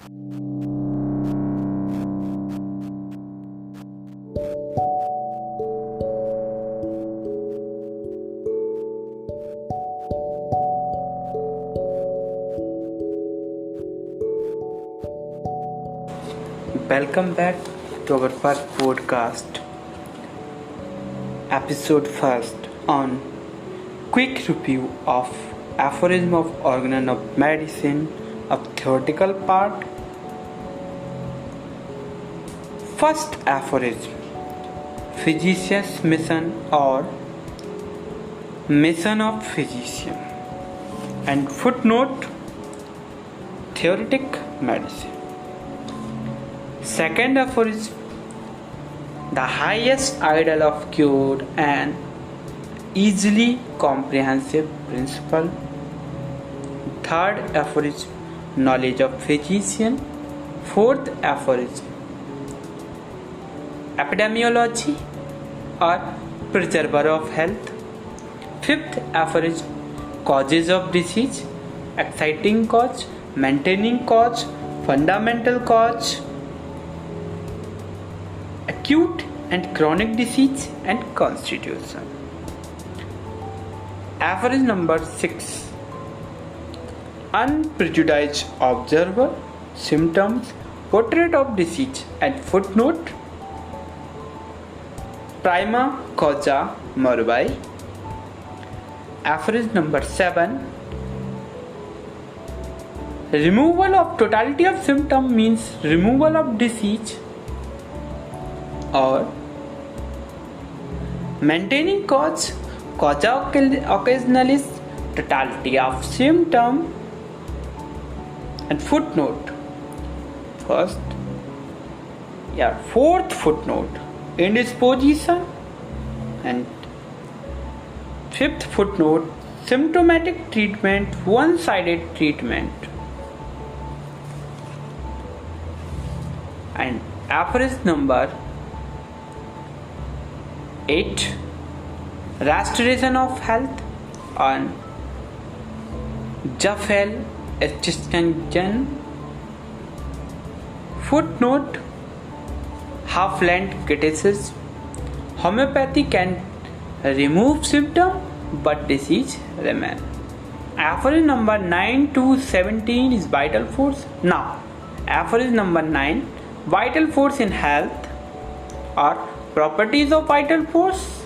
Welcome back to our first podcast, episode first on quick review of aphorism of organ of medicine of theoretical part. First aphorism, physician's mission or mission of physician, and footnote, theoretic medicine. Second aphorism, the highest ideal of cure and easily comprehensive principle. Third aphorism, knowledge of physician. Fourth aphorism, epidemiology or preserver of health. Fifth aphorism, causes of disease, exciting cause, maintaining cause, fundamental cause, acute and chronic disease, and constitution. Aphorism number 6, unprejudiced observer, symptoms, portrait of disease, and footnote, prima causa morbi. Aphorism number 7, removal of totality of symptom means removal of disease, or maintaining causa occasionalis, totality of symptom. And footnote, fourth footnote, indisposition, and fifth footnote, symptomatic treatment, one-sided treatment. And aphorism number 8, restoration of health on Jaffel Extinction. Footnote, Half-Land criticism, homeopathy can remove symptom but disease remain. Aphorism number 9 to 17 is vital force. Now, aphorism number 9, vital force in health or properties of vital force.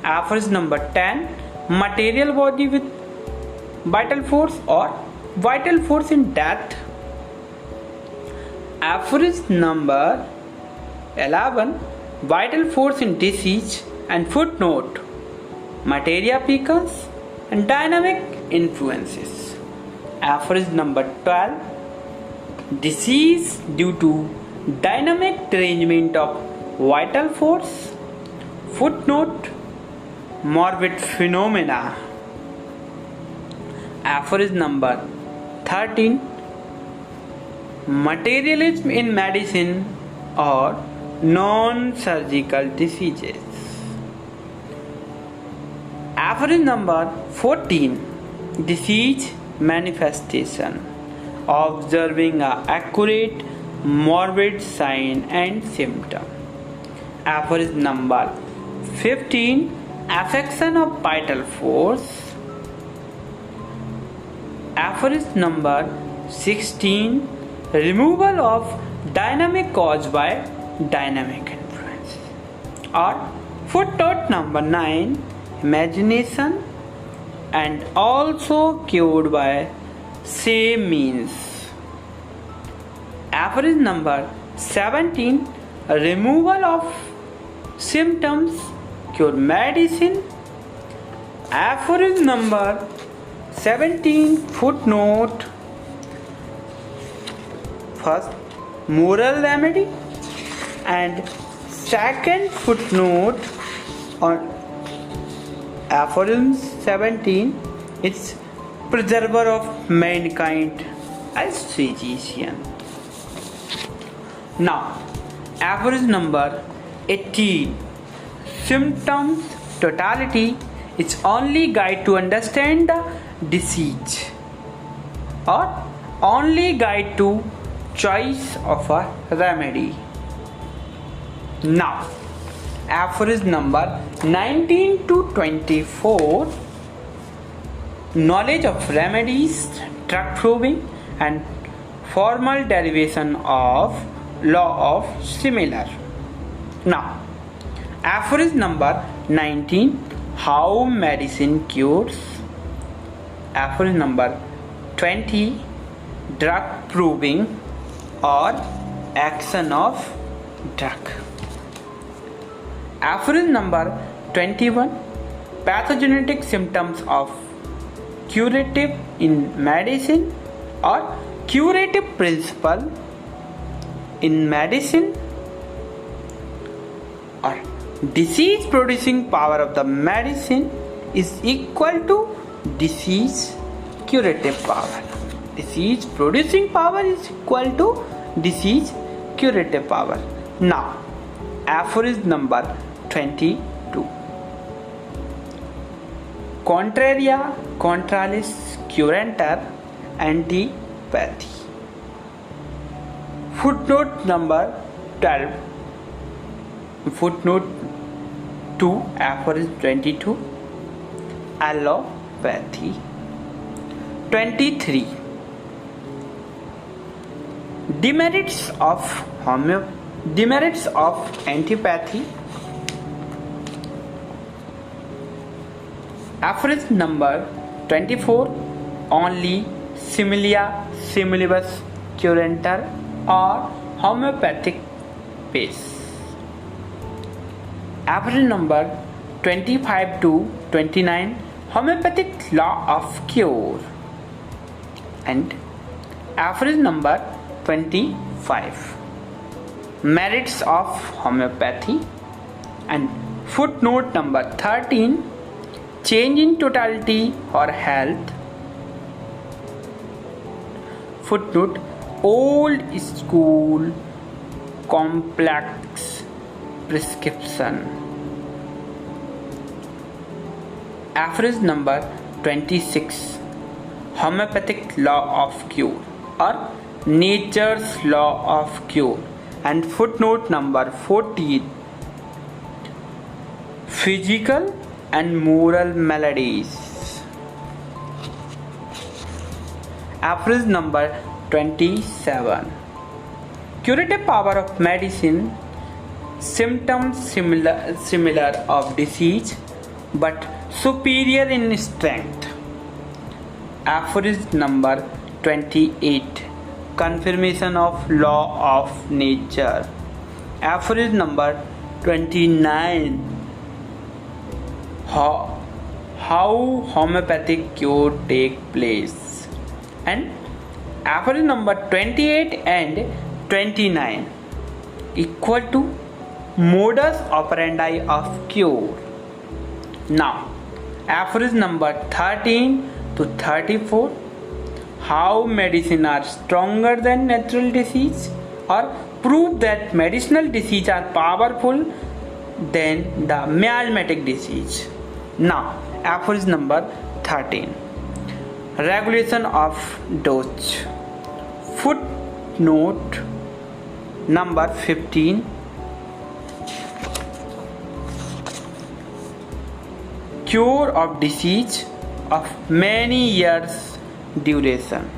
Aphorism number 10, material body with vital force or vital force in death. Aphorism number 11, vital force in disease, and footnote, materia peccans and dynamic influences. Aphorism number 12, disease due to dynamic derangement of vital force. Footnote, morbid phenomena. Aphorism number 13, materialism in medicine or non-surgical diseases. Aphorism number 14, disease manifestation, observing a accurate morbid sign and symptom. Aphorism number 15, affection of vital force. Aphorism number 16, removal of dynamic cause by dynamic influence. Or footnote number 9, imagination and also cured by same means. Aphorism number 17, removal of symptoms cure medicine. Aphorism number 17, footnote, first, moral remedy, and second footnote on aphorism 17, it's preserver of mankind as physician. Now, aphorism number 18, symptoms totality is only guide to understand the disease or only guide to choice of a remedy. Now, aphorism number 19 to 24, knowledge of remedies, drug proving, and formal derivation of law of similar. Now, aphorism number 19, how medicine cures. Aphorism number 20, drug proving or action of drug. Aphorism number 21, pathogenetic symptoms of curative in medicine or curative principle in medicine or disease producing power of the medicine is equal to disease curative power. Disease producing power is equal to disease curative power. Now, aphorism number 22, contraria contralis curanter antipathy. Footnote number 12. Footnote 2, aphorism 22, allopathy. 23, demerits of antipathy. Aphorism number 24, only similia similibus curanter or homeopathic base. Aphorism number 25 to 29, homeopathic law of cure. And aphorism number 25, merits of homeopathy. And footnote number 13, change in totality or health. Footnote, old school complex prescription. Aphorism number 26, homeopathic law of cure or nature's law of cure. And footnote number 14, physical and moral maladies. Aphorism number 27, curative power of medicine, symptoms similar of disease but superior in strength. Aphorism number 28, confirmation of law of nature. Aphorism number 29, how homeopathic cure take place. And aphorism number 28 and 29, equal to modus operandi of cure. Now, aphorism number 13 to 34, how medicine are stronger than natural disease or prove that medicinal disease are powerful than the miasmatic disease. Now, aphorism number 13, regulation of dose. Footnote number 15, cure of disease of many years duration.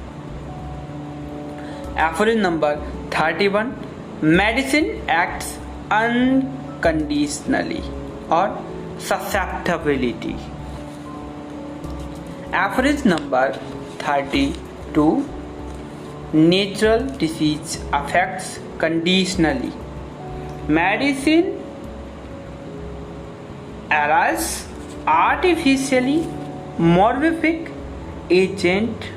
Aphorism number 31, medicine acts unconditionally or susceptibility. Aphorism number 32, natural disease affects conditionally. Medicine arises artificially morbific agent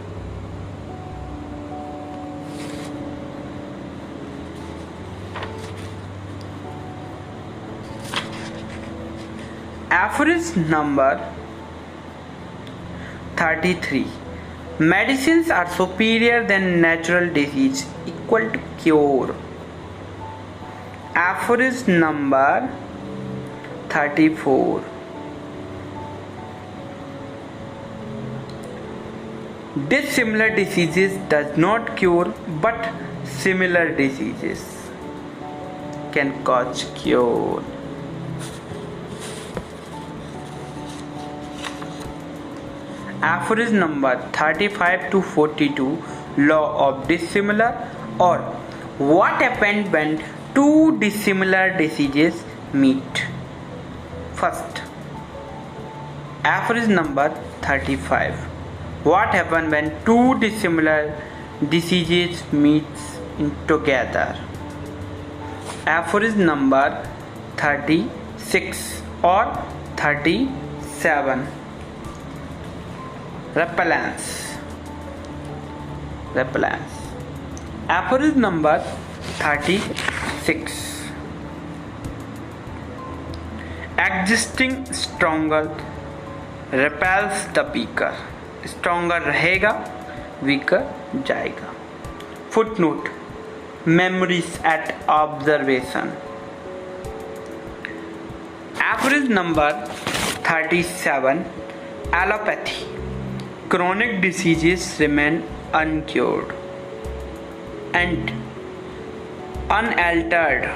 aphorism number 33, medicines are superior than natural disease equal to cure. Aphorism number 34, dissimilar diseases does not cure but similar diseases can cause cure. Aphorism number 35 to 42, law of dissimilar, or what happened when two dissimilar diseases meet. First, aphorism number 35. What happened when two dissimilar diseases meet together? Aphorism number 36 or 37. Repellence. Aphorism number 36. Existing stronger repels the weaker. Stronger रहेगा, weaker जाएगा. Footnote: memories at observation. Aphorism number 37. Allopathy. Chronic diseases remain uncured and unaltered.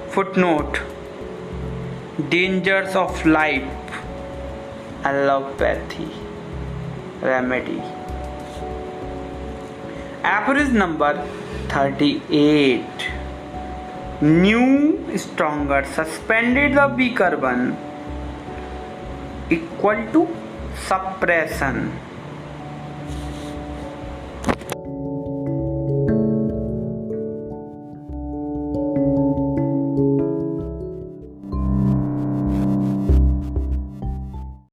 Footnote: dangers of life. Allopathy remedy. Aphorism number 38. New stronger suspended the weaker one, equal to suppression.